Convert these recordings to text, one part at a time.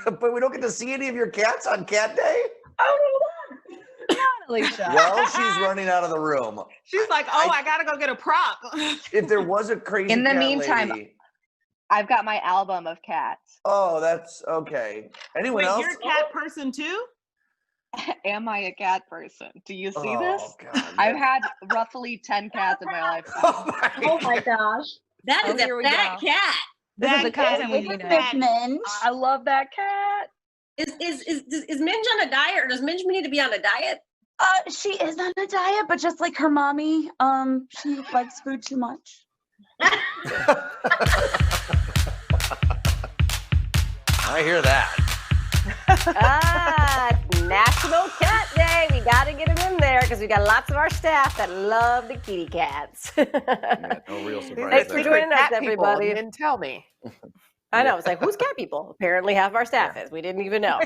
But we don't get to see any of your cats on Cat Day? Oh, not Alicia. Well, she's running out of the room. She's like, I gotta go get a prop. If there was a crazy In the cat meantime, lady, I've got my album of cats. oh, that's okay. Anyone Wait, else? you're a cat person too? Am I a cat person? Do you see Oh, this? God. I've had roughly 10 cats in my lifetime. Oh my gosh. That is here a we fat go. cat. This is the content we This need is now. Miss Minge. I love that cat. Is Minge on a diet, or does Minge need to be on a diet? She is on a diet, but just like her mommy, she likes food too much. I hear that. National Cat Day. We got to get them in there because we got lots of our staff that love the kitty cats. Yeah, no real surprise Thanks for there. joining us, Cat people, everybody. you didn't tell me. I know. It's like, who's cat people? Apparently half our staff is. We didn't even know.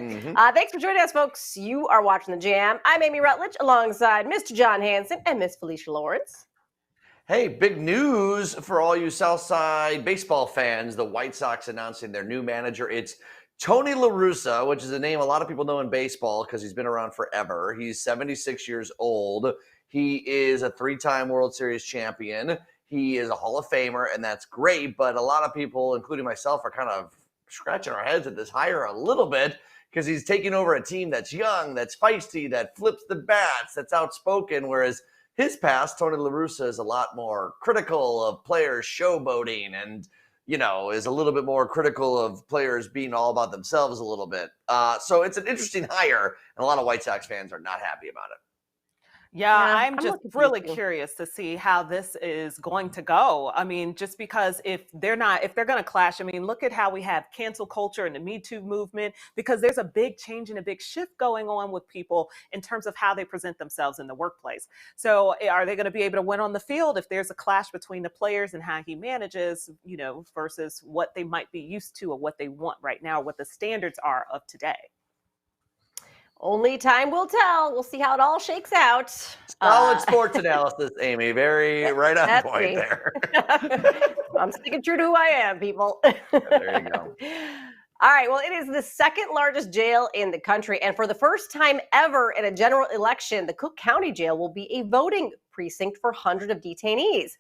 Thanks for joining us, folks. You are watching The Jam. I'm Amy Rutledge alongside Mr. John Hanson and Miss Felicia Lawrence. Hey, big news for all you Southside baseball fans. The White Sox announcing their new manager. It's Tony La Russa, which is a name a lot of people know in baseball because he's been around forever. He's 76 years old. He is a 3-time World Series champion. He is a Hall of Famer, and that's great. But a lot of people, including myself, are kind of scratching our heads at this hire a little bit because he's taking over a team that's young, that's feisty, that flips the bats, that's outspoken, whereas his past, Tony La Russa, is a lot more critical of players showboating and, you know, is a little bit more critical of players being all about themselves a little bit. So it's an interesting hire, and a lot of White Sox fans are not happy about it. Yeah, I'm I'm just looking really forward to it. curious to see how this is going to go. I mean, just because if they're going to clash, I mean, look at how we have cancel culture and the Me Too movement, because there's a big change and a big shift going on with people in terms of how they present themselves in the workplace. So are they going to be able to win on the field if there's a clash between the players and how he manages, you know, versus what they might be used to or what they want right now, what the standards are of today? Only time will tell. We'll see how it all shakes out. Solid sports analysis, Amy. Very right on That's point me. there. I'm sticking true to who I am, people. There you go. All right. Well, it is the second largest jail in the country. And for the first time ever in a general election, the Cook County Jail will be a voting precinct for hundreds of detainees.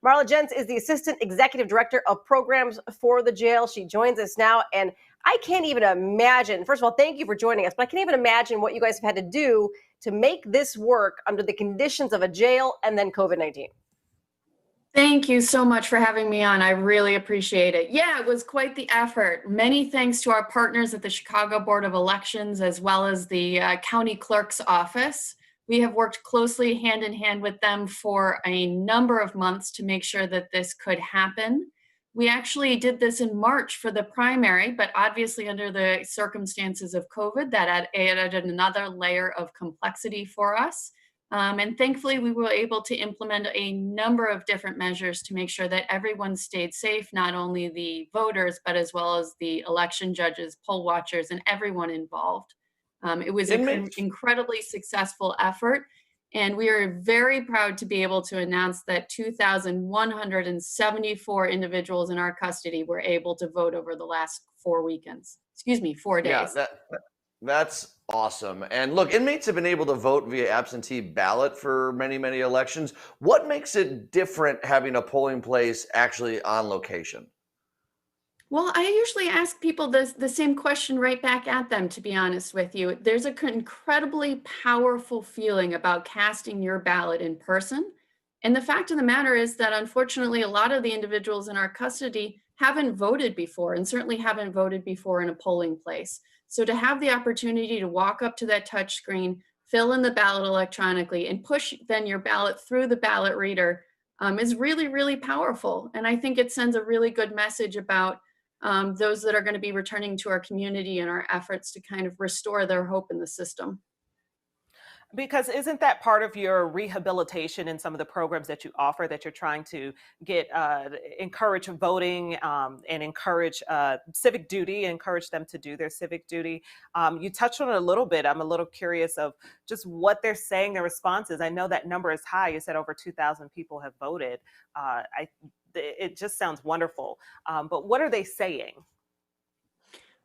Marlene Jentz is the Assistant Executive Director of Programs for the jail. She joins us now. And I can't even imagine, first of all, thank you for joining us, but I can't even imagine what you guys have had to do to make this work under the conditions of a jail and then COVID-19. Thank you so much for having me on. I really appreciate it. Yeah, it was quite the effort. Many thanks to our partners at the Chicago Board of Elections, as well as the county clerk's office. We have worked closely hand in hand with them for a number of months to make sure that this could happen. We actually did this in March for the primary, but obviously under the circumstances of COVID, that added another layer of complexity for us. And thankfully, we were able to implement a number of different measures to make sure that everyone stayed safe, not only the voters, but as well as the election judges, poll watchers, and everyone involved. It was an incredibly successful effort. And we are very proud to be able to announce that 2,174 individuals in our custody were able to vote over the last 4 days. Yeah, that's awesome. And look, inmates have been able to vote via absentee ballot for many, many elections. What makes it different having a polling place actually on location? Well, I usually ask people the same question right back at them, to be honest with you. There's an incredibly powerful feeling about casting your ballot in person. And the fact of the matter is that unfortunately, a lot of the individuals in our custody haven't voted before, and certainly haven't voted before in a polling place. So to have the opportunity to walk up to that touch screen, fill in the ballot electronically, and push then your ballot through the ballot reader is really, really powerful. And I think it sends a really good message about those that are going to be returning to our community and our efforts to kind of restore their hope in the system. Because isn't that part of your rehabilitation and some of the programs that you offer, that you're trying to get encourage voting and encourage civic duty, encourage them to do their civic duty? You touched on it a little bit. I'm a little curious of just what they're saying, their responses. I know that number is high. You said over 2,000 people have voted. It just sounds wonderful. But what are they saying?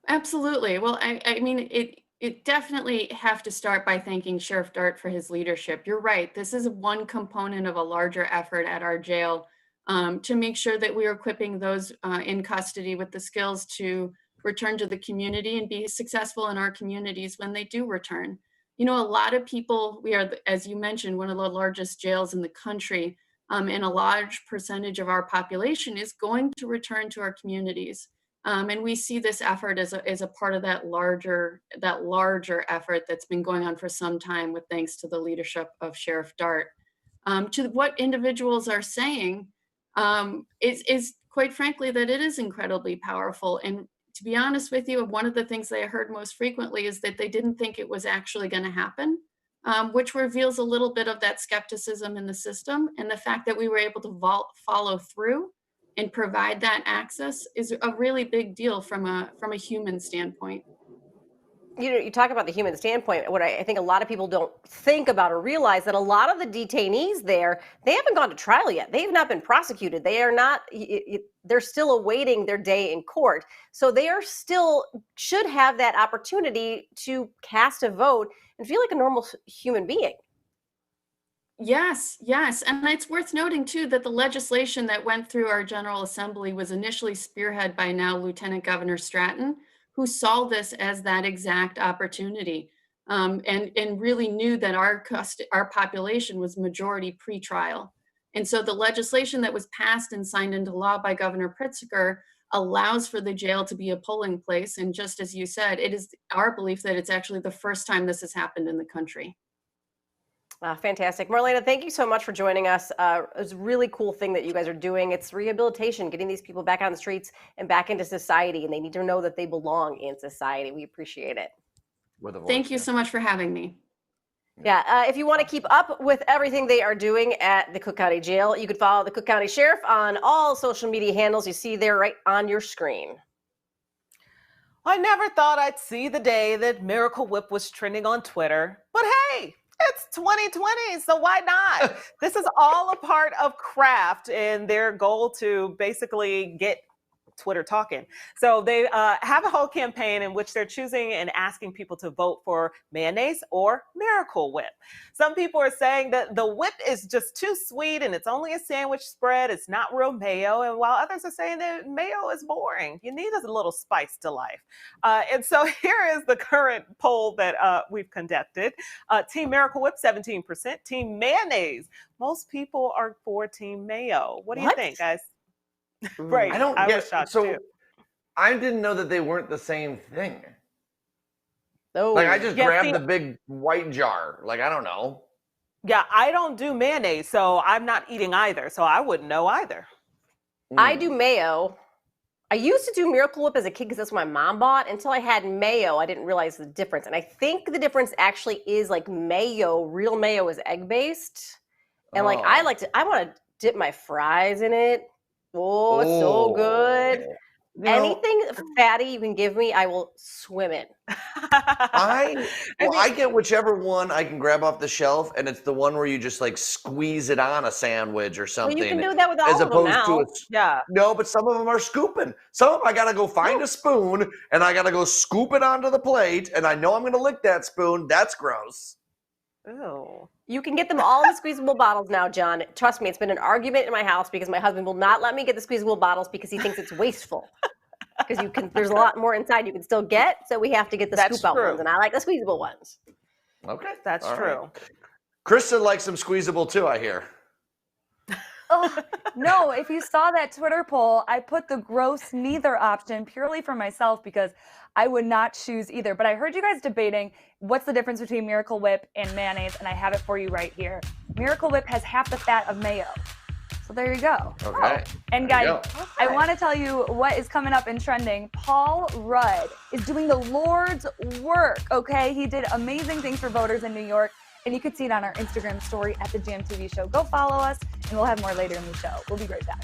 Absolutely. Well, I mean, it definitely have to start by thanking Sheriff Dart for his leadership. You're right. This is one component of a larger effort at our jail to make sure that we are equipping those in custody with the skills to return to the community and be successful in our communities when they do return. You know, a lot of people, we are, as you mentioned, one of the largest jails in the country, and a large percentage of our population is going to return to our communities. And we see this effort as a part of that larger effort that's been going on for some time with thanks to the leadership of Sheriff Dart. To what individuals are saying is quite frankly that it is incredibly powerful. And to be honest with you, one of the things that I heard most frequently is that they didn't think it was actually going to happen, which reveals a little bit of that skepticism in the system. And the fact that we were able to follow through and provide that access is a really big deal from a human standpoint. You know, you talk about the human standpoint. What I think a lot of people don't think about or realize that a lot of the detainees there, they haven't gone to trial yet. They have not been prosecuted. They are not. They're still awaiting their day in court. So they are still should have that opportunity to cast a vote and feel like a normal human being. Yes, yes. And it's worth noting too that the legislation that went through our General Assembly was initially spearheaded by now Lieutenant Governor Stratton, who saw this as that exact opportunity, and really knew that our population was majority pretrial. And so the legislation that was passed and signed into law by Governor Pritzker allows for the jail to be a polling place. And just as you said, it is our belief that it's actually the first time this has happened in the country. Fantastic. Marlena, thank you so much for joining us. It's a really cool thing that you guys are doing. It's rehabilitation, getting these people back on the streets and back into society, and they need to know that they belong in society. We appreciate it. Thank you so much for having me. Yeah, if you want to keep up with everything they are doing at the Cook County Jail, you can follow the Cook County Sheriff on all social media handles you see there right on your screen. I never thought I'd see the day that Miracle Whip was trending on Twitter, but hey, it's 2020, so why not? This is all a part of Kraft and their goal to basically get Twitter talking. So they have a whole campaign in which they're choosing and asking people to vote for mayonnaise or Miracle Whip. Some people are saying that the whip is just too sweet and it's only a sandwich spread. It's not real mayo. And while others are saying that mayo is boring, you need a little spice to life. And so here is the current poll that we've conducted. Team Miracle Whip, 17%. Team mayonnaise, most people are for Team Mayo. What do you think, guys? Right. I don't I get was shocked so too. I didn't know that they weren't the same thing. Oh, Like I just Yeah, grabbed see- the big white jar. Like I don't know. Yeah, I don't do mayonnaise, so I'm not eating either. So I wouldn't know either. I do mayo. I used to do Miracle Whip as a kid because that's what my mom bought. Until I had mayo, I didn't realize the difference. And I think the difference actually is like mayo, real mayo is egg-based. And like I want to dip my fries in it. Oh, it's so good. You know, Anything fatty you can give me, I will swim in. I get whichever one I can grab off the shelf, and it's the one where you just like squeeze it on a sandwich or Well, something. you can do that with all as of them opposed now. to Yeah. no, but some of them are scooping. Some of them I gotta go find a spoon and I gotta go scoop it onto the plate, and I know I'm gonna lick that spoon. That's gross. Ew. You can get them all in the squeezable bottles now, John. Trust me, it's been an argument in my house because my husband will not let me get the squeezable bottles because he thinks it's wasteful. Because there's a lot more inside you can still get, so we have to get the That's scoop out true. ones, and I like the squeezable ones. Okay, That's all true. right. Krista likes some squeezable too, I hear. Oh, no, if you saw that Twitter poll, I put the gross neither option purely for myself because I would not choose either. But I heard you guys debating what's the difference between Miracle Whip and mayonnaise, and I have it for you right here. Miracle Whip has half the fat of mayo. So there you go. Okay. And There you guys, I want to tell you what is coming up in trending. Paul Rudd is doing the Lord's work, okay? He did amazing things for voters in New York, and you can see it on our Instagram story at The Jam TV Show. Go follow us, and we'll have more later in the show. We'll be right back.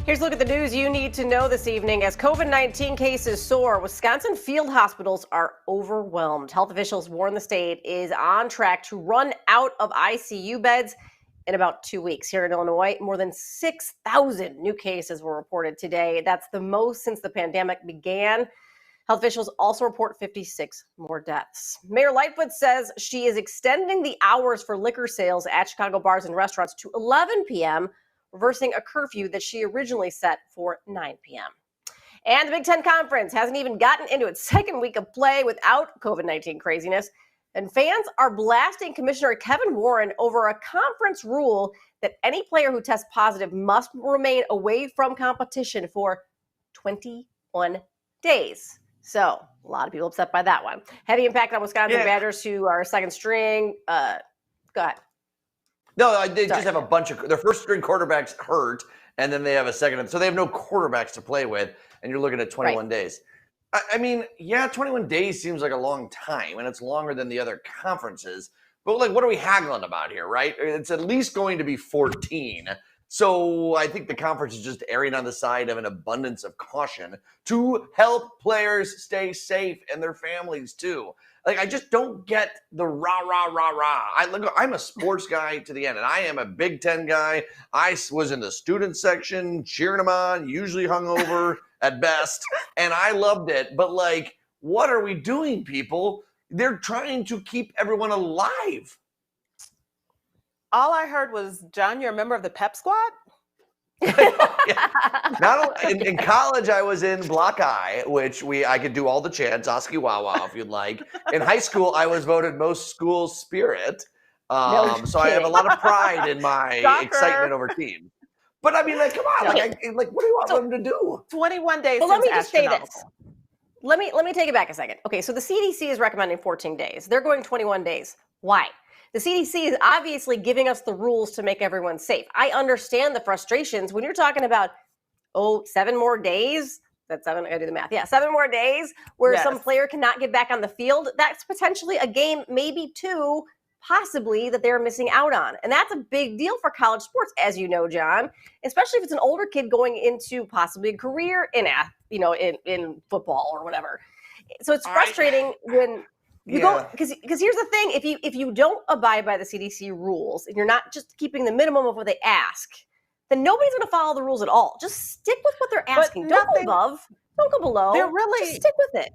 Here's a look at the news you need to know this evening. As COVID-19 cases soar, Wisconsin field hospitals are overwhelmed. Health officials warn the state is on track to run out of ICU beds in about 2 weeks. Here in Illinois, more than 6,000 new cases were reported today. That's the most since the pandemic began. Health officials also report 56 more deaths. Mayor Lightfoot says she is extending the hours for liquor sales at Chicago bars and restaurants to 11 p.m., reversing a curfew that she originally set for 9 p.m. And the Big Ten Conference hasn't even gotten into its second week of play without COVID-19 craziness. And fans are blasting Commissioner Kevin Warren over a conference rule that any player who tests positive must remain away from competition for 21 days. So a lot of people upset by that one. Heavy impact on Wisconsin Badgers, who are second string. Go ahead. No, they just have a bunch of their first string quarterbacks hurt, and then they have a second. So they have no quarterbacks to play with, and you're looking at 21 days. I mean, 21 days seems like a long time, and it's longer than the other conferences. But like, what are we haggling about here, right? It's at least going to be 14. So I think the conference is just erring on the side of an abundance of caution to help players stay safe and their families too. Like, I just don't get the rah, rah, rah, rah. I'm a sports guy to the end, and I am a Big Ten guy. I was in the student section, cheering them on, usually hungover at best, and I loved it. But, like, what are we doing, people? They're trying to keep everyone alive. All I heard was, John, you're a member of the Pep Squad? Not only, in college, I was in Block I, which I could do all the chants, Oski Wawa, if you'd like. In high school, I was voted most school spirit. So I have a lot of pride in my excitement over teams. But I mean, like, come on, like, what do you want them to do? 21 days. Well, let me just say this. Let me take it back a second. Okay, so the CDC is recommending 14 days. They're going 21 days. Why? The CDC is obviously giving us the rules to make everyone safe. I understand the frustrations when you're talking about, 7 more days. That's 7, I gotta do the math. Yeah, 7 more days where some player cannot get back on the field. That's potentially a game, maybe 2, possibly, that they're missing out on. And that's a big deal for college sports, as you know, John, especially if it's an older kid going into possibly a career in football or whatever. So it's frustrating when you go, because here's the thing, if you don't abide by the CDC rules and you're not just keeping the minimum of what they ask, then nobody's going to follow the rules at all. Just stick with what they're asking. Don't go above, don't go below. Just stick with it.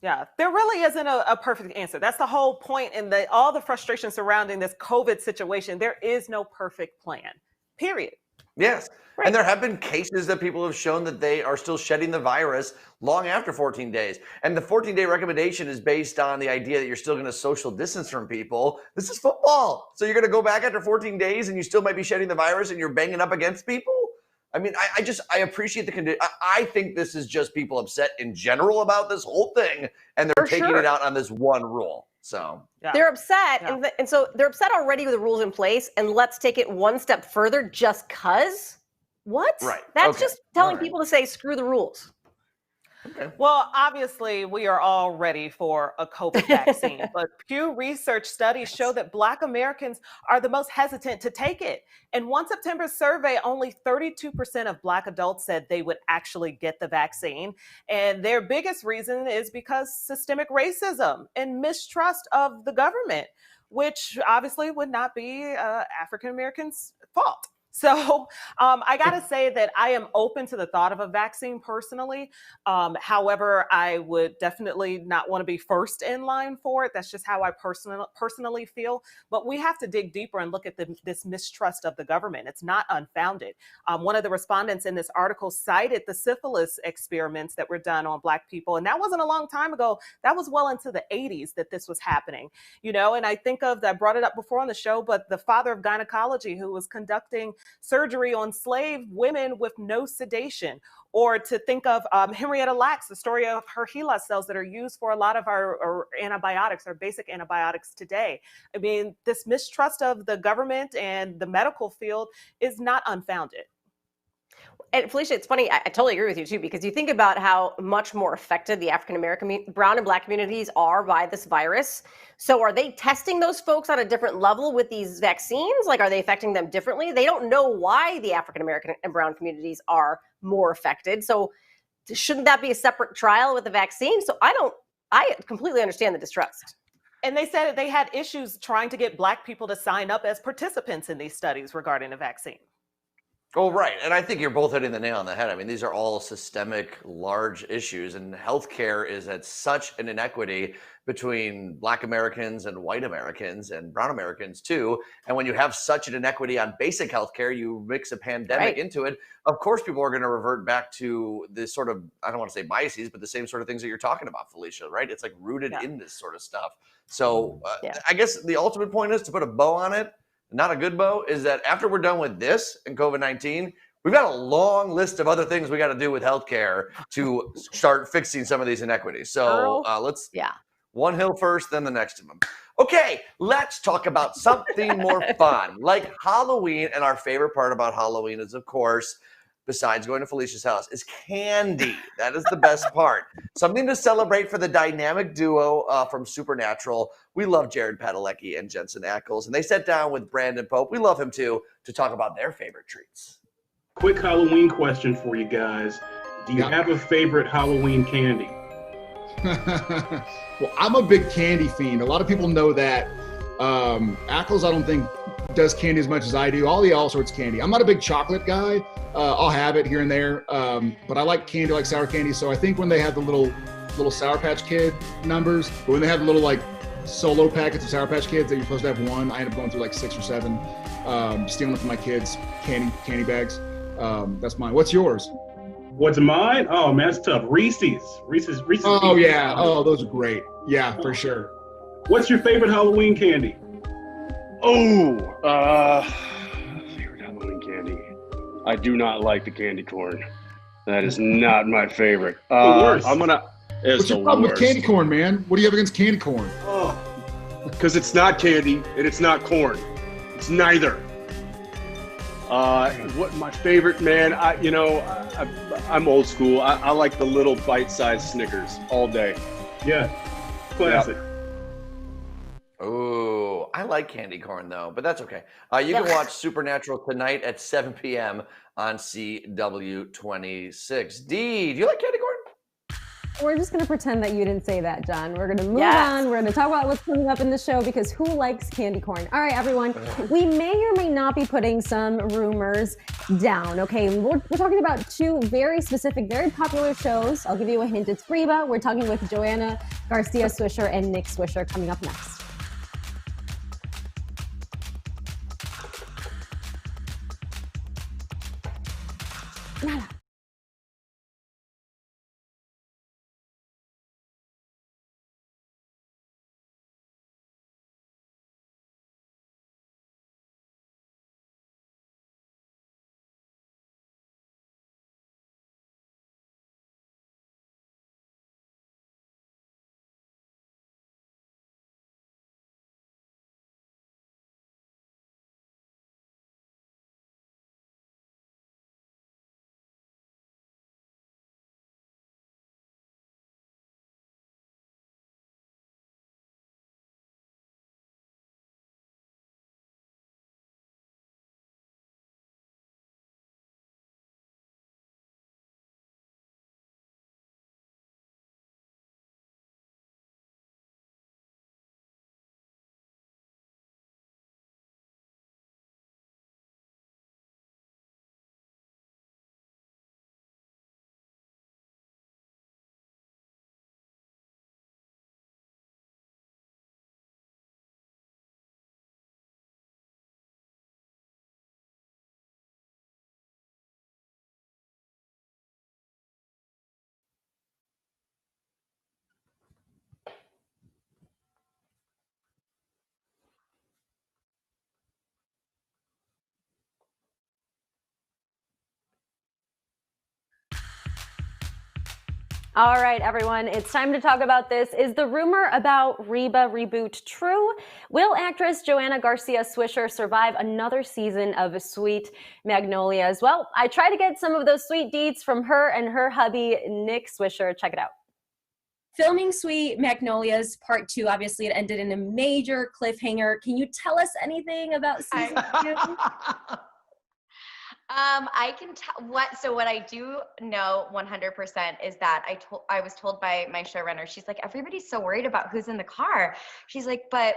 Yeah, there really isn't a perfect answer. That's the whole point in all the frustration surrounding this COVID situation. There is no perfect plan, period. Yes. Right. And there have been cases that people have shown that they are still shedding the virus long after 14 days. And the 14-day recommendation is based on the idea that you're still going to social distance from people. This is football. So you're going to go back after 14 days and you still might be shedding the virus and you're banging up against people? I mean, I appreciate the condition. I think this is just people upset in general about this whole thing, and they're taking it out on this one rule. So they're upset, and so they're upset already with the rules in place. And let's take it one step further, just cause. What? Right. That's just telling people to say screw the rules. Okay. Well, obviously, we are all ready for a COVID vaccine, but Pew Research studies show that Black Americans are the most hesitant to take it. In one September survey, only 32% of Black adults said they would actually get the vaccine. And their biggest reason is because systemic racism and mistrust of the government, which obviously would not be African Americans' fault. So I got to say that I am open to the thought of a vaccine personally. However, I would definitely not want to be first in line for it. That's just how I personally feel. But we have to dig deeper and look at this mistrust of the government. It's not unfounded. One of the respondents in this article cited the syphilis experiments that were done on Black people. And that wasn't a long time ago. That was well into the 80s that this was happening. You know, and I think of, I brought it up before on the show, but the father of gynecology who was conducting surgery on slave women with no sedation, or to think of Henrietta Lacks, the story of her HeLa cells that are used for a lot of our antibiotics, our basic antibiotics today. I mean, this mistrust of the government and the medical field is not unfounded. And Felicia, it's funny. I totally agree with you too, because you think about how much more affected the African American, brown and black communities are by this virus. So are they testing those folks on a different level with these vaccines? Like, are they affecting them differently? They don't know why the African American and brown communities are more affected. So shouldn't that be a separate trial with the vaccine? So I completely understand the distrust. And they said they had issues trying to get Black people to sign up as participants in these studies regarding the vaccine. Oh, right. And I think you're both hitting the nail on the head. I mean, these are all systemic, large issues, and healthcare is at such an inequity between Black Americans and white Americans and brown Americans too. And when you have such an inequity on basic healthcare, you mix a pandemic into it. Of course, people are going to revert back to this sort of, I don't want to say biases, but the same sort of things that you're talking about, Felicia, right? It's like rooted in this sort of stuff. So I guess the ultimate point is to put a bow on it. Not a good bow is that after we're done with this and COVID-19, we've got a long list of other things we got to do with healthcare to start fixing some of these inequities. So let's one hill first, then the next of them. Okay, let's talk about something more fun, like Halloween. And our favorite part about Halloween is, of course, besides going to Felicia's house, is candy. That is the best part. Something to celebrate for the dynamic duo from Supernatural. We love Jared Padalecki and Jensen Ackles, and they sat down with Brandon Pope. We love him too, to talk about their favorite treats. Quick Halloween question for you guys. Do you have a favorite Halloween candy? Well, I'm a big candy fiend. A lot of people know that. Ackles, I don't think, does candy as much as I do. All sorts of candy. I'm not a big chocolate guy. I'll have it here and there, but I like candy, like sour candy. So I think when they have the little Sour Patch Kid numbers, but when they have the little like solo packets of Sour Patch Kids that you're supposed to have one, I end up going through like 6 or 7, stealing it from my kids, candy bags. That's mine. What's yours? What's mine? Oh man, that's tough. Reese's. Oh yeah. Oh, those are great. Yeah, for sure. What's your favorite Halloween candy? Favorite Halloween candy. I do not like the candy corn. That is not my favorite. What's It's your the problem with worst. candy corn, man? What do you have against candy corn? Because it's not candy and it's not corn. It's neither. What my favorite, man? I'm old school. I like the little bite-sized Snickers all day. Yeah, classic. Oh, I like candy corn though, but that's okay. You can watch Supernatural tonight at 7 p.m. on CW26. Dee, do you like candy corn? We're just going to pretend that you didn't say that, John. We're going to move on. We're going to talk about what's coming up in the show, because who likes candy corn? All right, everyone. We may or may not be putting some rumors down, okay? We're talking about 2 very specific, very popular shows. I'll give you a hint. It's Reba. We're talking with JoAnna Garcia Swisher and Nick Swisher coming up next. Nada. All right, everyone, it's time to talk about this. Is the rumor about Reba reboot true? Will actress JoAnna Garcia Swisher survive another season of Sweet Magnolias? Well, I tried to get some of those sweet deets from her and her hubby, Nick Swisher. Check it out. Filming Sweet Magnolias Part 2, obviously it ended in a major cliffhanger. Can you tell us anything about season 2? I can tell what I do know 100% is that I was told by my showrunner, she's like, everybody's so worried about who's in the car. She's like, but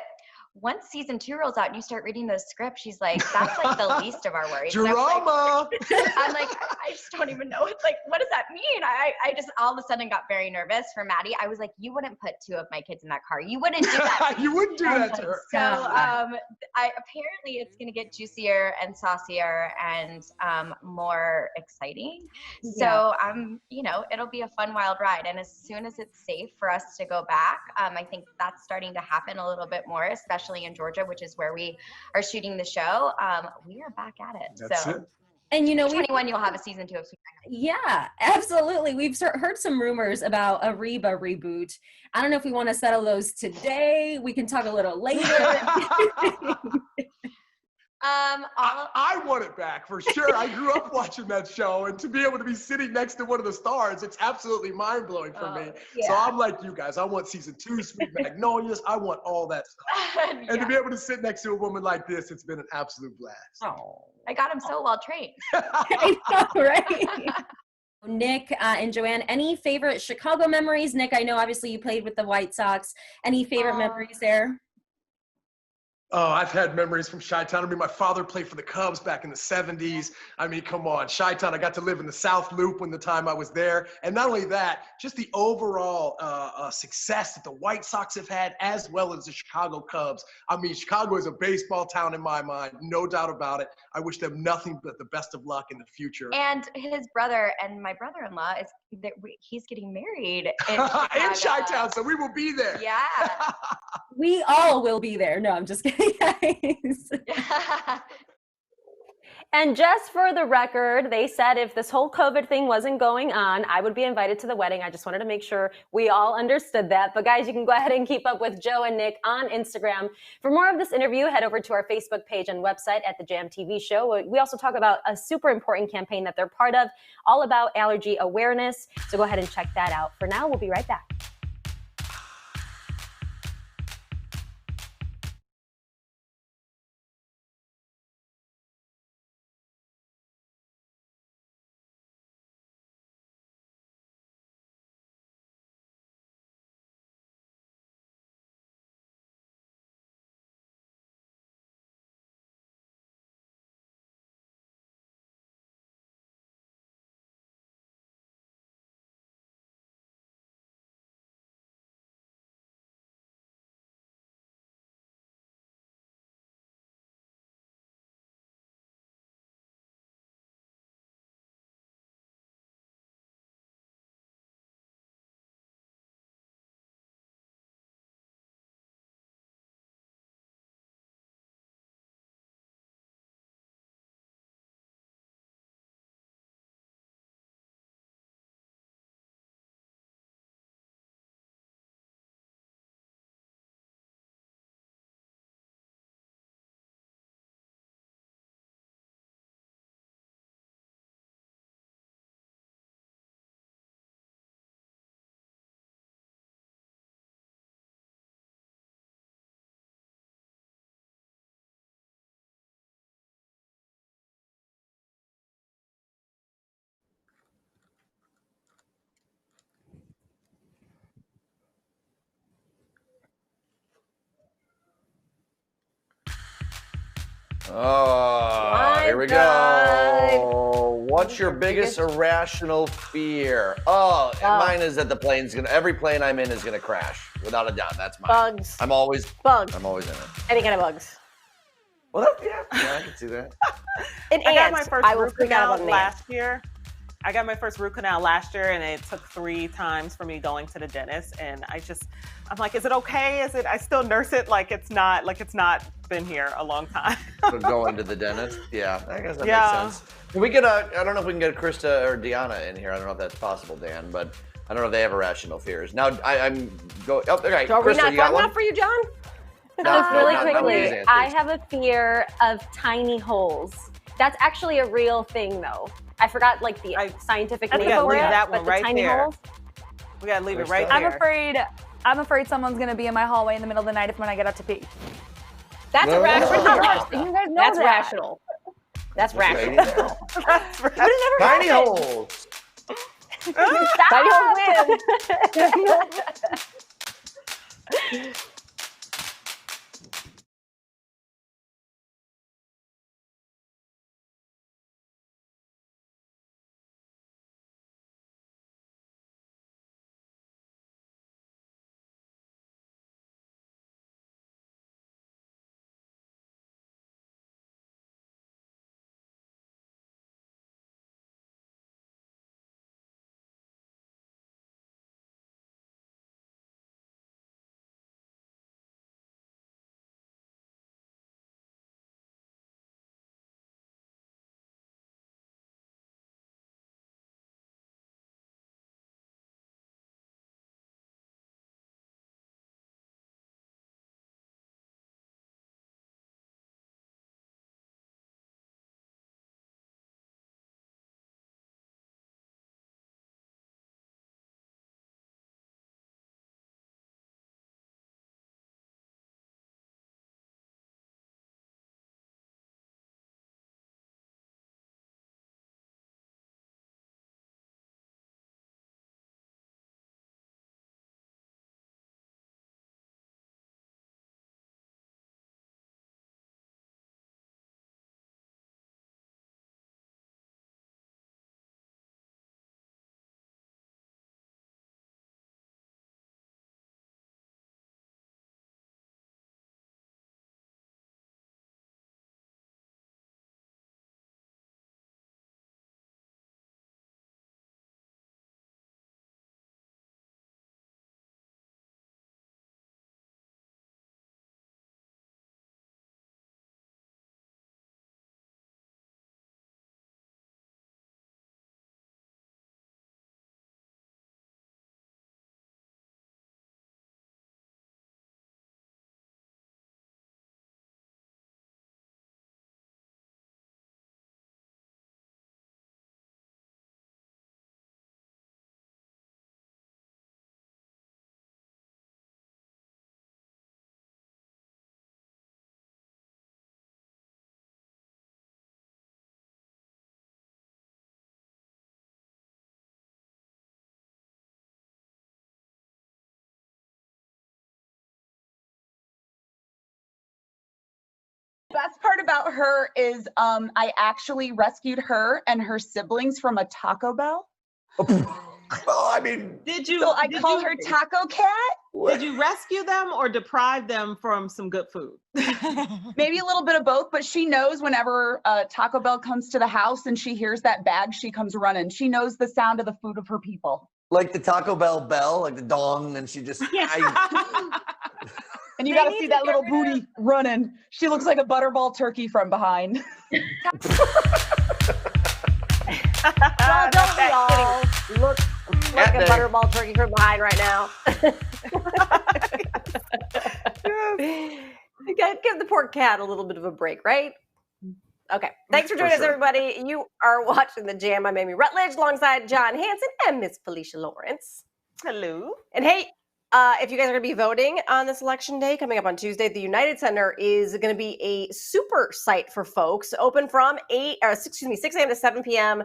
once season 2 rolls out and you start reading those scripts, she's like, that's like the least of our worries. Drama. I'm like, I just don't even know. It's like, what does that mean? I just all of a sudden got very nervous for Maddie. I was like, you wouldn't put 2 of my kids in that car. You wouldn't do that. You wouldn't do that to her. So apparently it's going to get juicier and saucier and more exciting. So it'll be a fun, wild ride. And as soon as it's safe for us to go back, I think that's starting to happen a little bit more, especially in Georgia, which is where we are shooting the show. We are back at it. That's it. And 2021, you'll have a season 2 of Sweet Magnolias. Yeah, absolutely. We've heard some rumors about a Reba reboot. I don't know if we want to settle those today. We can talk a little later. I want it back for sure. I grew up watching that show, and to be able to be sitting next to one of the stars, it's absolutely mind-blowing for me. Yeah. So I'm like you guys. I want season 2, Sweet Magnolias. I want all that stuff. And to be able to sit next to a woman like this, it's been an absolute blast. Oh, I got him so well trained. I know, right? Nick and JoAnna, any favorite Chicago memories? Nick, I know obviously you played with the White Sox. Any favorite memories there? Oh, I've had memories from Chi-Town. I mean, my father played for the Cubs back in the 70s. I mean, come on, Chi-Town. I got to live in the South Loop when the time I was there. And not only that, just the overall success that the White Sox have had, as well as the Chicago Cubs. I mean, Chicago is a baseball town in my mind, no doubt about it. I wish them nothing but the best of luck in the future. And his brother and my brother-in-law he's getting married in Chi-Town, so we will be there. Yeah. We all will be there. No, I'm just kidding, guys. And just for the record, they said if this whole COVID thing wasn't going on, I would be invited to the wedding. I just wanted to make sure we all understood that. But guys, you can go ahead and keep up with Joe and Nick on Instagram. For more of this interview, head over to our Facebook page and website at The Jam TV Show. We also talk about a super important campaign that they're part of, all about allergy awareness. So go ahead and check that out. For now, we'll be right back. Oh, here we go. What's your biggest irrational fear? Oh, mine is that every plane I'm in is gonna crash, without a doubt. That's mine. Bugs. I'm always in it. Any kind of bugs. Well, yeah, I can see that. And I got my ants. first I will root freak out canal about an ant. last year. I got my first root canal last year, and it took 3 times for me going to the dentist. And I'm like, is it okay? I still nurse it like it's not been here a long time. So going to the dentist, yeah, I guess that makes sense. Can we get I don't know if we can get Krista or Deanna in here. I don't know if that's possible, Dan, but I don't know if they have irrational fears. Now I'm go. Oh, okay. So are we Crystal, not you got fun one? enough for you, John? Just really not these quickly, answers. I have a fear of tiny holes. That's actually a real thing, though. I forgot like the scientific We name gotta for leave it, that but one the right tiny there. holes. We gotta leave it right I'm there. afraid someone's gonna be in my hallway in the middle of the night when I get out to pee. That's a rational fear. You guys know That's that. rational. That's rational. Tiny holes. Tiny hole win. Best part about her is I actually rescued her and her siblings from a Taco Bell. Well, I mean, So I call her Taco Cat. Did you rescue them or deprive them from some good food? Maybe a little bit of both, but she knows whenever Taco Bell comes to the house and she hears that bag, she comes running. She knows the sound of the food of her people. Like the Taco Bell bell, like the dong, and she just. And you got to see that little booty running. She looks like a butterball turkey from behind. Well, don't we all look like a butterball turkey from behind right now? You gotta give the poor cat a little bit of a break, right? Okay. Thanks for joining us, everybody. You are watching The Jam. I'm Amy Rutledge alongside John Hanson and Miss Felicia Lawrence. Hello. And hey, if you guys are going to be voting on this election day coming up on Tuesday, the United Center is going to be a super site for folks, open from 6 a.m. to 7 p.m.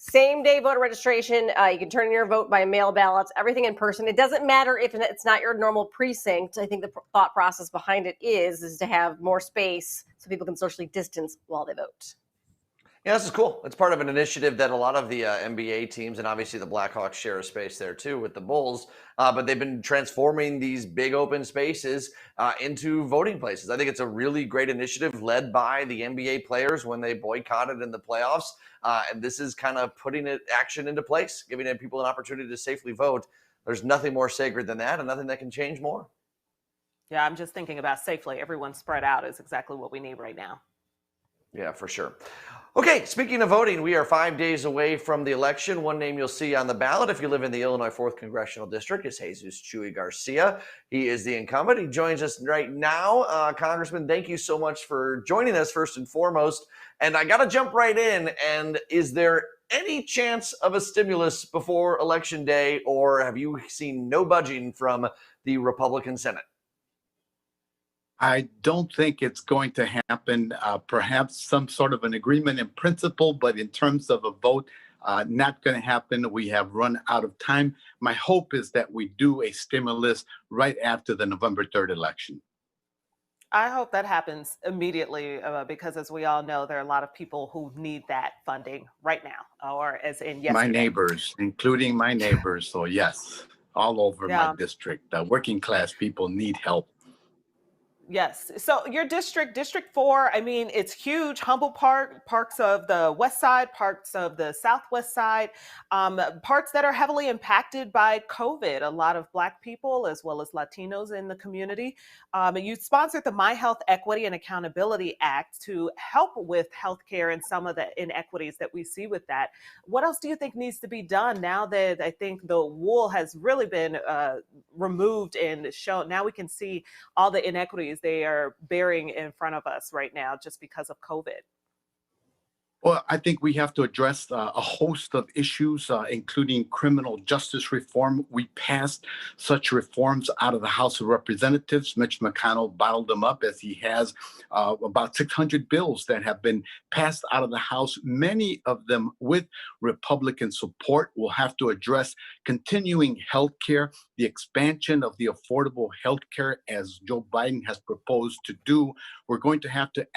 Same day voter registration. You can turn in your vote by mail ballots, everything in person. It doesn't matter if it's not your normal precinct. I think the thought process behind it is to have more space so people can socially distance while they vote. Yeah, this is cool. It's part of an initiative that a lot of the NBA teams and obviously the Blackhawks share a space there too with the Bulls. But they've been transforming these big open spaces into voting places. I think it's a really great initiative led by the NBA players when they boycotted in the playoffs. And this is kind of putting action into place, giving people an opportunity to safely vote. There's nothing more sacred than that and nothing that can change more. Yeah, I'm just thinking about safely. Everyone spread out is exactly what we need right now. Yeah, for sure. Okay, speaking of voting, we are 5 days away from the election. One name you'll see on the ballot if you live in the Illinois 4th Congressional District is Jesus Chuy Garcia. He is the incumbent. He joins us right now. Congressman, thank you so much for joining us first and foremost. And I got to jump right in. And is there any chance of a stimulus before Election Day, or have you seen no budging from the Republican Senate? I don't think it's going to happen. Perhaps some sort of an agreement in principle, but in terms of a vote, not going to happen. We have run out of time. My hope is that we do a stimulus right after the November 3rd election. I hope that happens immediately because, as we all know, there are a lot of people who need that funding right now, or as in yesterday. My neighbors, including my neighbors. So yes, all over my district, working class people need help. Yes. So your district, District 4, I mean, it's huge. Humboldt Park, parts of the west side, parts of the southwest side, parts that are heavily impacted by COVID. A lot of Black people as well as Latinos in the community. You sponsored the My Health Equity and Accountability Act to help with healthcare and some of the inequities that we see with that. What else do you think needs to be done now that I think the wool has really been removed and shown? Now we can see all the inequities they are bearing in front of us right now just because of COVID. Well, I think we have to address a host of issues, including criminal justice reform. We passed such reforms out of the House of Representatives. Mitch McConnell bottled them up, as he has about 600 bills that have been passed out of the House, many of them with Republican support. We'll have to address continuing health care, the expansion of the affordable health care, as Joe Biden has proposed to do. We're going to have to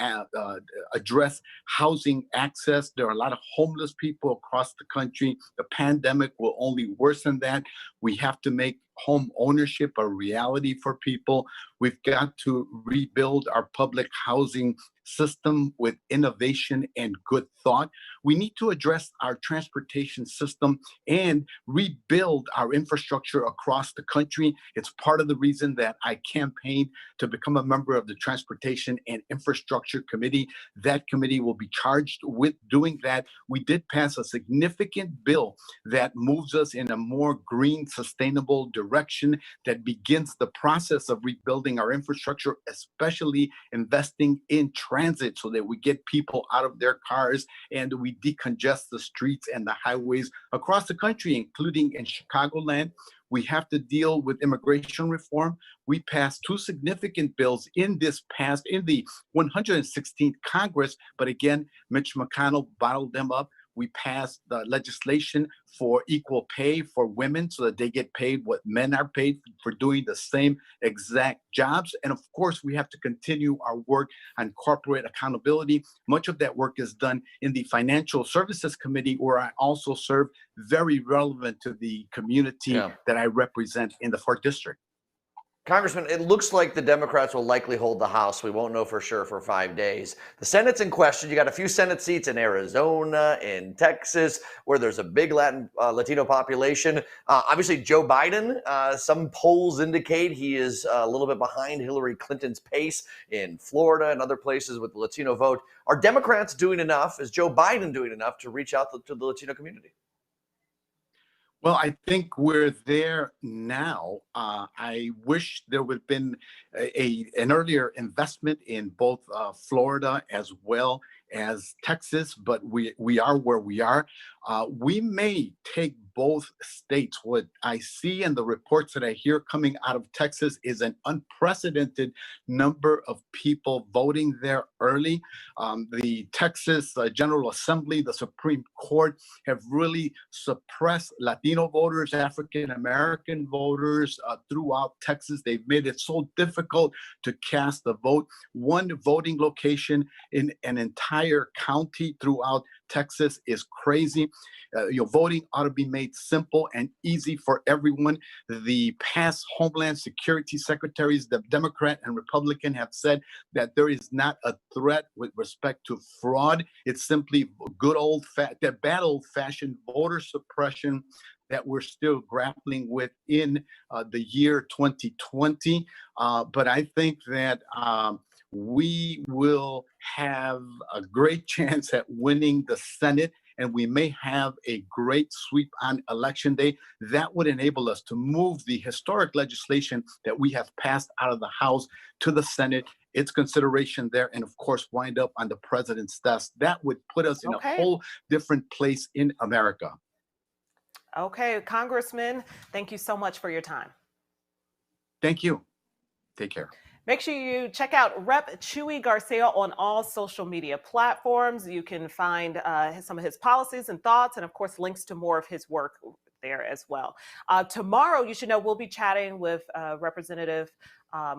address housing access. There are a lot of homeless people across the country. The pandemic will only worsen that. We have to make home ownership a reality for people. We've got to rebuild our public housing system with innovation and good thought. We need to address our transportation system and rebuild our infrastructure across the country. It's part of the reason that I campaigned to become a member of the Transportation and Infrastructure Committee. That committee will be charged with doing that. We did pass a significant bill that moves us in a more green, sustainable direction that begins the process of rebuilding our infrastructure, especially investing in transit so that we get people out of their cars and we decongest the streets and the highways across the country, including in Chicagoland. We have to deal with immigration reform. We passed two significant bills in the 116th Congress, but again, Mitch McConnell bottled them up. We passed the legislation for equal pay for women so that they get paid what men are paid for doing the same exact jobs. And of course, we have to continue our work on corporate accountability. Much of that work is done in the Financial Services Committee, where I also serve, very relevant to the community that I represent in the 4th District. Congressman, it looks like the Democrats will likely hold the House. We won't know for sure for 5 days. The Senate's in question. You got a few Senate seats in Arizona, in Texas, where there's a big Latino population. Obviously, Joe Biden, some polls indicate he is a little bit behind Hillary Clinton's pace in Florida and other places with the Latino vote. Are Democrats doing enough? Is Joe Biden doing enough to reach out to the Latino community? Well, I think we're there now. I wish there would have been an earlier investment in both Florida as well as Texas, but we are where we are. We may take both states. What I see in the reports that I hear coming out of Texas is an unprecedented number of people voting there early. The Texas General Assembly, the Supreme Court have really suppressed Latino voters, African-American voters throughout Texas. They've made it so difficult to cast a vote. One voting location in an entire county throughout Texas is crazy. Voting ought to be made simple and easy for everyone. The past Homeland Security secretaries, the Democrat and Republican, have said that there is not a threat with respect to fraud. It's simply bad old-fashioned voter suppression that we're still grappling with in the year 2020. But I think that we will have a great chance at winning the Senate, and we may have a great sweep on election day. That would enable us to move the historic legislation that we have passed out of the House to the Senate, its consideration there, and of course, wind up on the president's desk. That would put us in a whole different place in America. Okay, Congressman, thank you so much for your time. Thank you. Take care. Make sure you check out Rep. Chuy Garcia on all social media platforms. You can find some of his policies and thoughts, and of course, links to more of his work there as well. Tomorrow, you should know we'll be chatting with Representative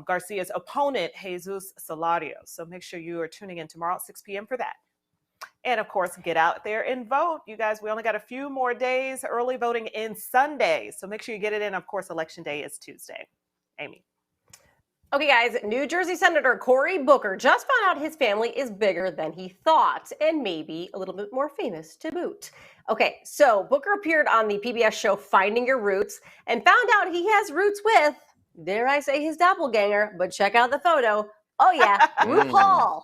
Garcia's opponent, Jesus Salario. So make sure you are tuning in tomorrow at 6 p.m. for that. And of course, get out there and vote. You guys, we only got a few more days. Early voting in Sunday. So make sure you get it in. Of course, Election Day is Tuesday. Amy. Okay, guys, New Jersey Senator Cory Booker just found out his family is bigger than he thought, and maybe a little bit more famous to boot. Okay, so Booker appeared on the PBS show Finding Your Roots and found out he has roots with, dare I say, his doppelganger, but check out the photo. Oh yeah, RuPaul.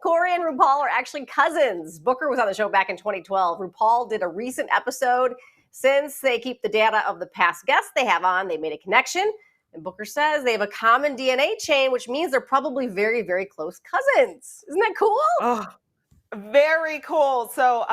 Cory and RuPaul are actually cousins. Booker was on the show back in 2012. RuPaul did a recent episode. Since they keep the data of the past guests they have on, they made a connection. And Booker says they have a common DNA chain, which means they're probably very, very close cousins. Isn't that cool? Oh, very cool. So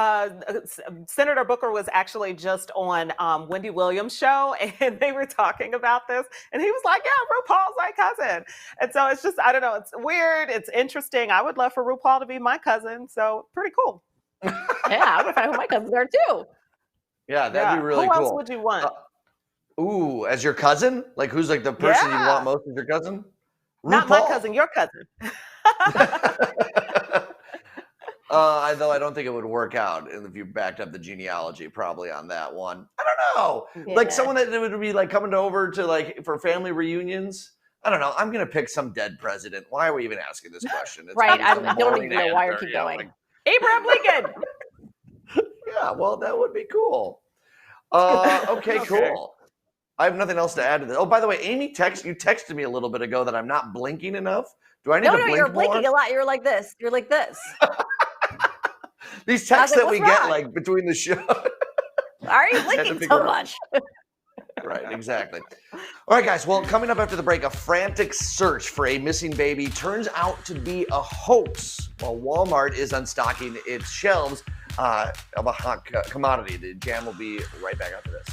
Senator Booker was actually just on Wendy Williams' show, and they were talking about this. And he was like, yeah, RuPaul's my cousin. And so it's just, I don't know, it's weird. It's interesting. I would love for RuPaul to be my cousin. So pretty cool. Yeah, I would find out who my cousins are too. Yeah, that'd be really cool. cool. Who else would you want? Ooh, as your cousin? Like, who's like the person you want most as your cousin? Not my cousin, your cousin. Though I don't think it would work out if you backed up the genealogy probably on that one. I don't know. Like someone that would be like coming over to like for family reunions. I don't know. I'm going to pick some dead president. Why are we even asking this question? It's Right. I some don't boring even know why we answer, keep you know, going. like, Abraham Lincoln. yeah, well, that would be cool. Okay, cool. I have nothing else to add to this. Oh, by the way, Amy, you texted me a little bit ago that I'm not blinking enough. Do I need to blink you're more? blinking a lot. You're like this. You're like this. These texts like, that we "What's get wrong?" like between the show. Why are you Had to blinking figure so out. much? Right, exactly. All right, guys. Well, coming up after the break, a frantic search for a missing baby turns out to be a hoax while Walmart is unstocking its shelves of a hot commodity. The Jam will be right back after this.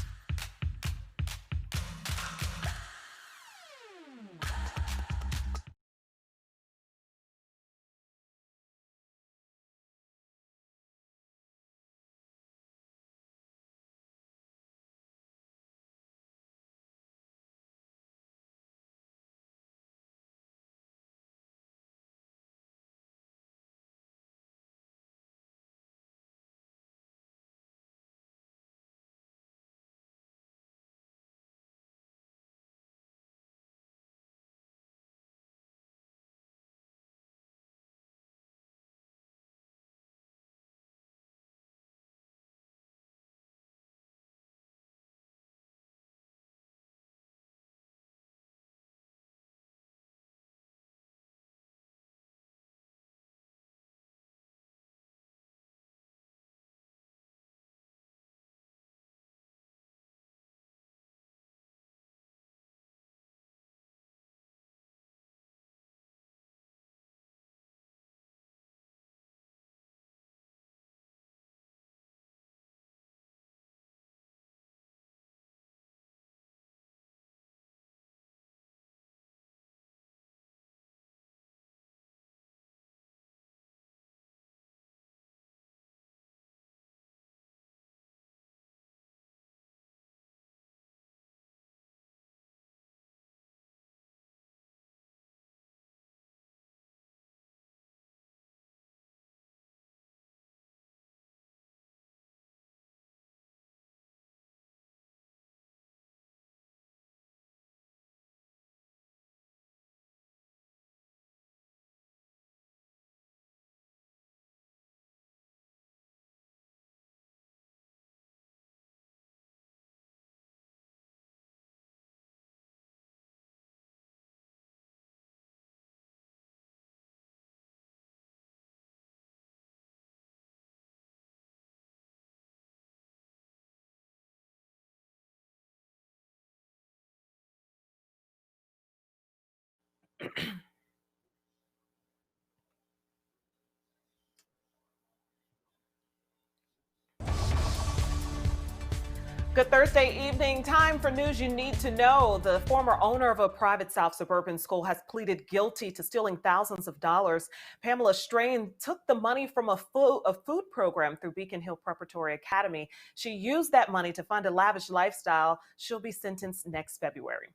Good Thursday evening. Time for news you need to know. The former owner of a private South suburban school has pleaded guilty to stealing thousands of dollars. Pamela Strain took the money from a food program through Beacon Hill Preparatory Academy. She used that money to fund a lavish lifestyle. She'll be sentenced next February.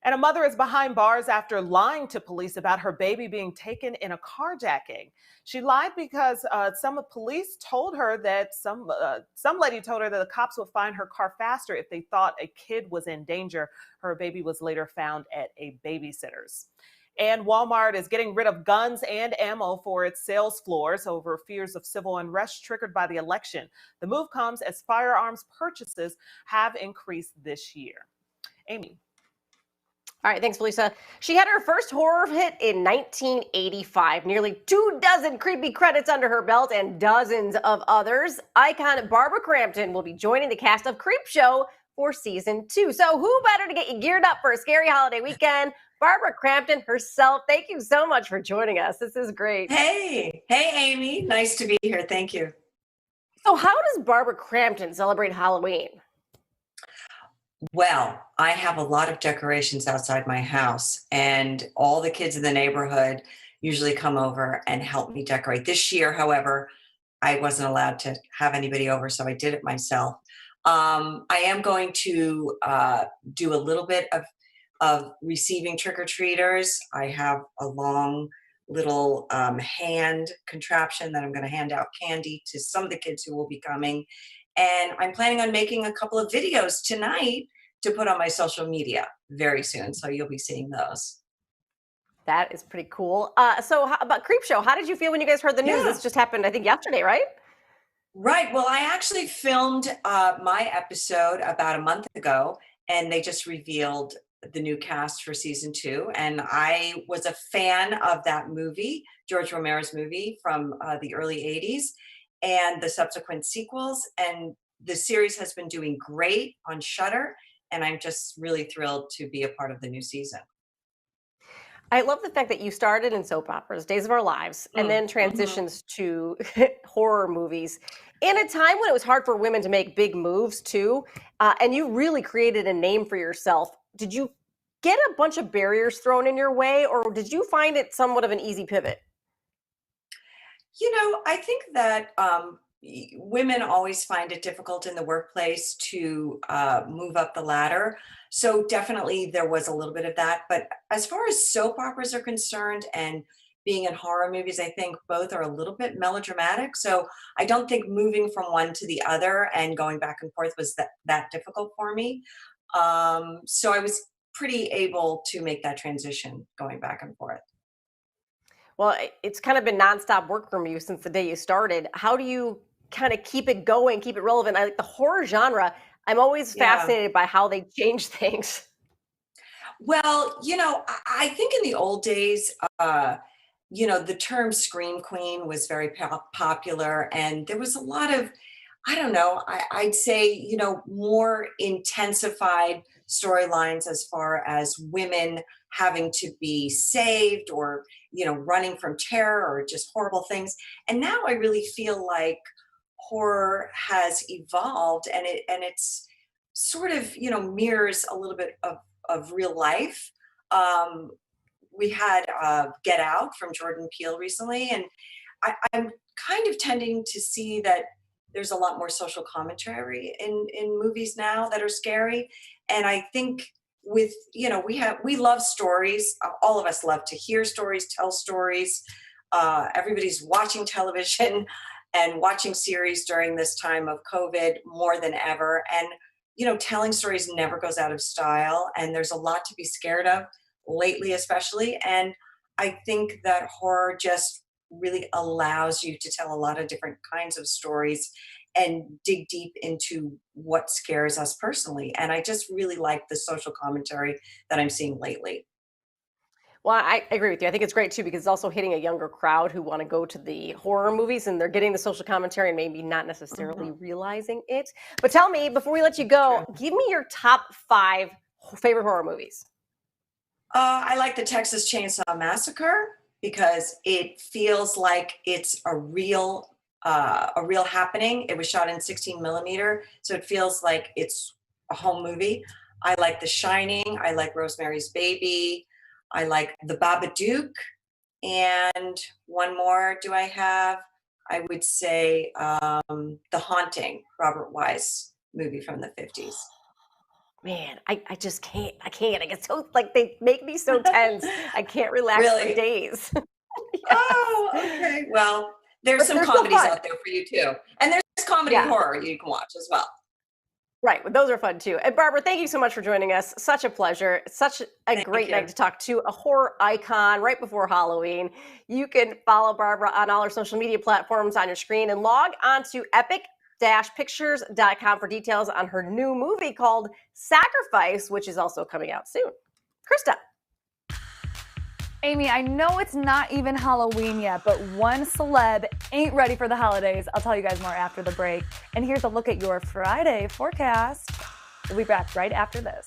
And a mother is behind bars after lying to police about her baby being taken in a carjacking. She lied because some police told her that some lady told her that the cops would find her car faster if they thought a kid was in danger. Her baby was later found at a babysitter's. And Walmart is getting rid of guns and ammo for its sales floors over fears of civil unrest triggered by the election. The move comes as firearms purchases have increased this year. Amy. All right, thanks, Felisa. She had her first horror hit in 1985, nearly 24 creepy credits under her belt and dozens of others. Icon Barbara Crampton will be joining the cast of Creepshow for season 2. So who better to get you geared up for a scary holiday weekend? Barbara Crampton herself. Thank you so much for joining us. This is great. Hey, Amy. Nice to be here. Thank you. So how does Barbara Crampton celebrate Halloween? Well, I have a lot of decorations outside my house, and all the kids in the neighborhood usually come over and help me decorate. This year, however, I wasn't allowed to have anybody over, so I did it myself. I am going to do a little bit of receiving trick-or-treaters. I have a long little hand contraption that I'm going to hand out candy to some of the kids who will be coming. And I'm planning on making a couple of videos tonight to put on my social media very soon. So you'll be seeing those. That is pretty cool. So how about Creepshow? How did you feel when you guys heard the news? This just happened, I think, yesterday, right? Right. Well, I actually filmed my episode about a month ago, and they just revealed the new cast for season 2. And I was a fan of that movie, George Romero's movie from the early 80s. And the subsequent sequels, and the series has been doing great on Shudder, and I'm just really thrilled to be a part of the new season. I love the fact that you started in soap operas, Days of Our Lives, and then transitions to horror movies in a time when it was hard for women to make big moves too, and you really created a name for yourself. Did you get a bunch of barriers thrown in your way, or did you find it somewhat of an easy pivot? You know, I think that women always find it difficult in the workplace to move up the ladder. So definitely there was a little bit of that. But as far as soap operas are concerned and being in horror movies, I think both are a little bit melodramatic. So I don't think moving from one to the other and going back and forth was that difficult for me. So I was pretty able to make that transition going back and forth. Well, it's kind of been nonstop work from you since the day you started. How do you kind of keep it going, keep it relevant? I like the horror genre. I'm always fascinated by how they change things. Well, you know, I think in the old days, you know, the term Scream Queen was very popular, and there was a lot of, I don't know, I'd say, you know, more intensified storylines as far as women having to be saved or, you know, running from terror or just horrible things. And now I really feel like horror has evolved, and it's sort of, you know, mirrors a little bit of real life. We had Get Out from Jordan Peele recently, and I'm kind of tending to see that there's a lot more social commentary in movies now that are scary. And I think with, you know, we love stories. All of us love to hear stories, tell stories. Everybody's watching television and watching series during this time of COVID more than ever. And, you know, telling stories never goes out of style. And there's a lot to be scared of lately, especially. And I think that horror just really allows you to tell a lot of different kinds of stories and dig deep into what scares us personally. And I just really like the social commentary that I'm seeing lately. Well, I agree with you. I think it's great too, because it's also hitting a younger crowd who want to go to the horror movies, and they're getting the social commentary and maybe not necessarily realizing it. But tell me, before we let you go, give me your top 5 favorite horror movies. I like the Texas Chainsaw Massacre because it feels like it's a real happening. It was shot in 16 millimeter, so it feels like it's a home movie. I like The Shining. I like Rosemary's Baby. I like The Babadook. And one more do I have? I would say The Haunting, Robert Wise movie from the 50s. Man, I just can't. I get so, like, they make me so tense. I can't relax for Really? days. Oh, okay. Well, there's But some they're still comedies fun. out there for you too. And there's comedy and Yeah. horror you can watch as well. Right. Well, those are fun too. And Barbara, thank you so much for joining us. Such a pleasure. Such a great night to talk to a horror icon right before Halloween. You can follow Barbara on all her social media platforms on your screen and log on to epic-pictures.com for details on her new movie called Sacrifice, which is also coming out soon. Krista. Amy, I know it's not even Halloween yet, but one celeb ain't ready for the holidays. I'll tell you guys more after the break. And here's a look at your Friday forecast. We'll be back right after this.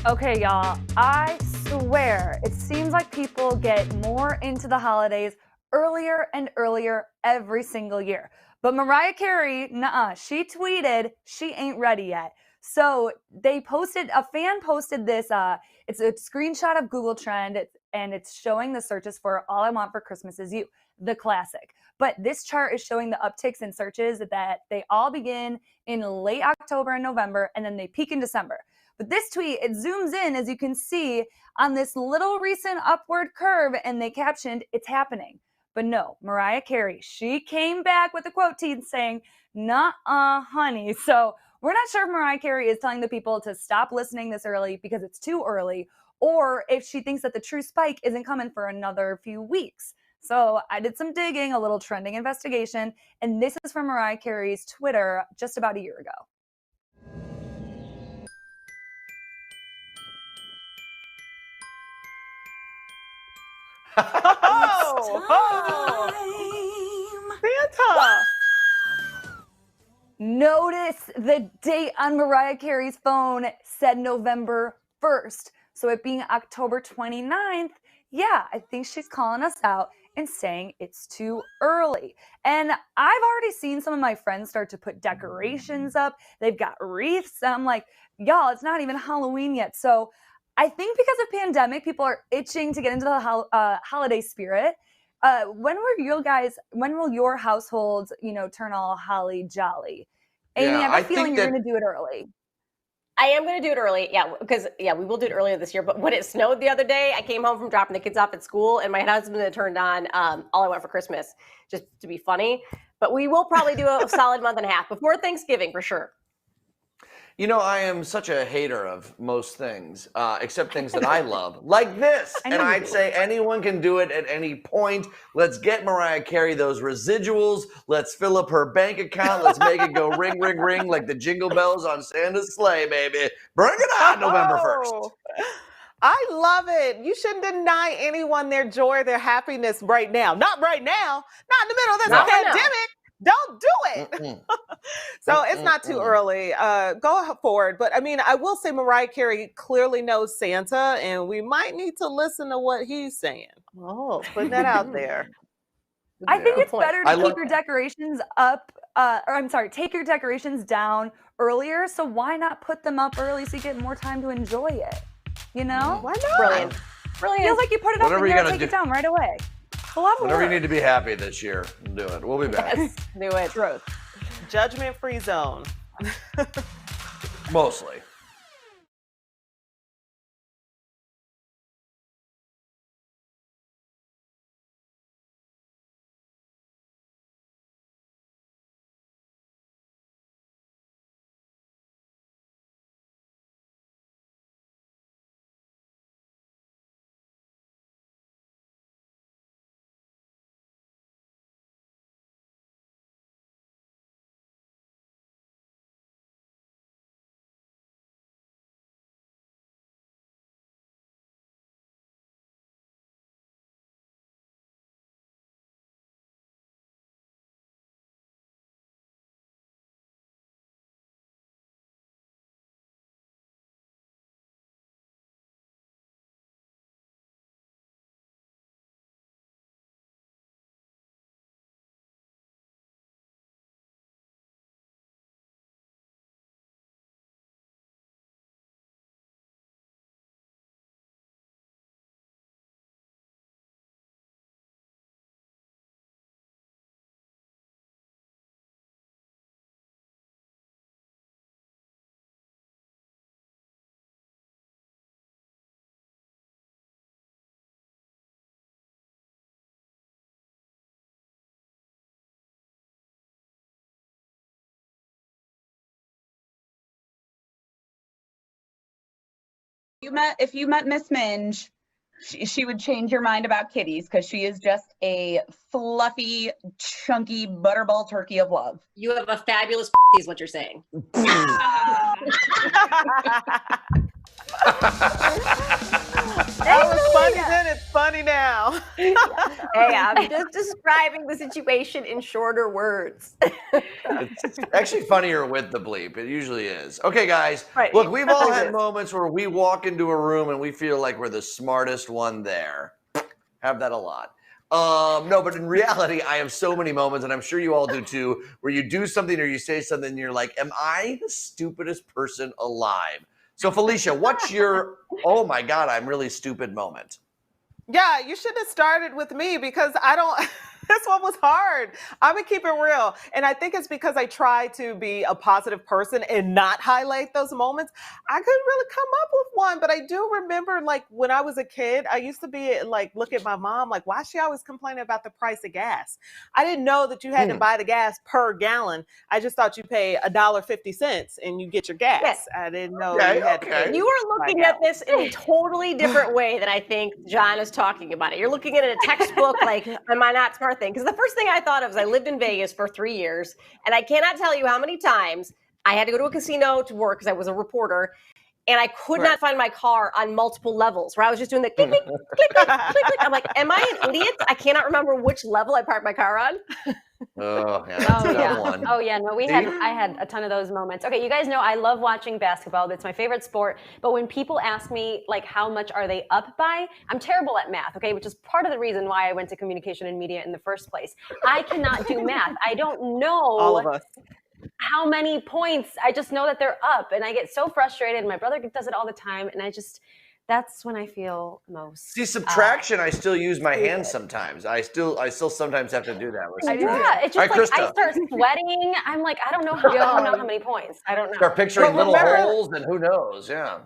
Okay, y'all, I swear it seems like people get more into the holidays earlier and earlier every single year. But Mariah Carey, nuh-uh, she tweeted she ain't ready yet. So a fan posted this, it's a screenshot of Google Trend, and it's showing the searches for All I Want for Christmas Is You, the classic. But this chart is showing the upticks in searches that they all begin in late October and November, and then they peak in December. But this tweet, it zooms in, as you can see, on this little recent upward curve, and they captioned, "It's happening." But no, Mariah Carey, she came back with a quote team saying, "Nuh-uh, honey." So we're not sure if Mariah Carey is telling the people to stop listening this early because it's too early, or if she thinks that the true spike isn't coming for another few weeks. So I did some digging, a little trending investigation, and this is from Mariah Carey's Twitter just about a year ago. Santa! Notice the date on Mariah Carey's phone said November 1st. So it being October 29th, yeah, I think she's calling us out and saying it's too early. And I've already seen some of my friends start to put decorations up. They've got wreaths. And I'm like, y'all, it's not even Halloween yet. So I think because of pandemic, people are itching to get into the holiday spirit. When will your households, turn all holly jolly? Amy, I have a feeling you're going to do it early. I am going to do it early, because we will do it earlier this year. But when it snowed the other day, I came home from dropping the kids off at school, and my husband had turned on All I Want for Christmas, just to be funny. But we will probably do a solid month and a half before Thanksgiving for sure. You know, I am such a hater of most things, except things that I love, like this. And I'd say anyone can do it at any point. Let's get Mariah Carey those residuals. Let's fill up her bank account. Let's make it go ring, ring, ring like the jingle bells on Santa's sleigh, baby. Bring it on November 1st. I love it. You shouldn't deny anyone their joy or their happiness right now. Not right now. Not in the middle of this pandemic. Don't do it. So it's not too early. Go forward. But I mean, I will say Mariah Carey clearly knows Santa, and we might need to listen to what he's saying. Oh, putting that out there. I think it's better to keep your decorations up, take your decorations down earlier. So why not put them up early so you get more time to enjoy it? You know? Why not? Brilliant. Feels like you put it up and you gotta take it down right away. Whenever you need to be happy this year, do it. We'll be back. Yes, do it. Truth. Judgment-free zone. Mostly. If you met Miss Minge, she would change your mind about kitties because she is just a fluffy, chunky butterball turkey of love. You have a fabulous is what you're saying. That was funny then, it's funny now. Hey, I'm just describing the situation in shorter words. It's actually funnier with the bleep. It usually is. Okay, guys. Look, we've all had moments where we walk into a room and we feel like we're the smartest one there. Have that a lot. No, but in reality, I have so many moments, and I'm sure you all do too, where you do something or you say something and you're like, am I the stupidest person alive? So Felicia, what's your, oh my God, I'm really stupid moment? Yeah, you should have started with me because I don't, this one was hard. I'm gonna keep it real. And I think it's because I try to be a positive person and not highlight those moments. I couldn't really come up with one, but I do remember like when I was a kid, I used to be like, look at my mom, like, why is she always complaining about the price of gas? I didn't know that you had to buy the gas per gallon. I just thought you pay $1.50 and you get your gas. Yes. I didn't know you had to pay. You are looking at this in a totally different way than I think John is talking about it. You're looking at it in a textbook, like, am I not smart thing? Because the first thing I thought of is I lived in Vegas for 3 years, and I cannot tell you how many times I had to go to a casino to work because I was a reporter, and I could not find my car on multiple levels, where I was just doing the click, click, click, click, click, click. I'm like, am I an idiot? I cannot remember which level I parked my car on. Oh, yeah, that's a dumb one. Oh yeah, no, I had a ton of those moments. Okay, you guys know I love watching basketball. It's my favorite sport. But when people ask me like how much are they up by, I'm terrible at math, okay, which is part of the reason why I went to communication and media in the first place. I cannot do math. I don't know all of us how many points. I just know that they're up and I get so frustrated. My brother does it all the time and that's when I feel most. See, subtraction, I still use my hands sometimes. I still sometimes have to do that. Yeah, it's just like I start sweating. I'm like, I don't know how many points. I don't know. Start picturing little holes, and who knows? Yeah.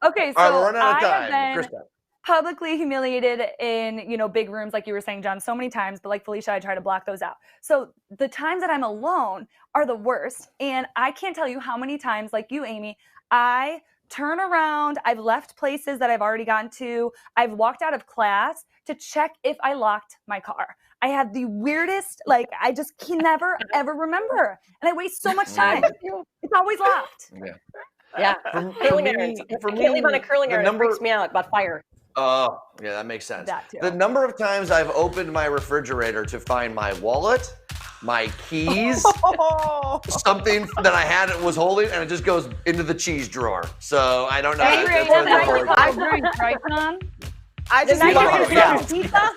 Okay, so all right, we're running out of time. Krista. publicly humiliated in, big rooms, like you were saying, John, so many times, but like Felicia, I try to block those out. So the times that I'm alone are the worst. And I can't tell you how many times, like you, Amy, I turn around, I've left places that I've already gotten to, I've walked out of class to check if I locked my car. I have the weirdest, I just can never, ever remember. And I waste so much time. It's always locked. Yeah. Curling errands. I can't leave on a curling errand. It freaks me out about fire. Oh, yeah, that makes sense. That too. The number of times I've opened my refrigerator to find my wallet, my keys, something that I was holding, and it just goes into the cheese drawer. So I don't know. Angry, right, Tom? I just love it. Yeah. Pizza?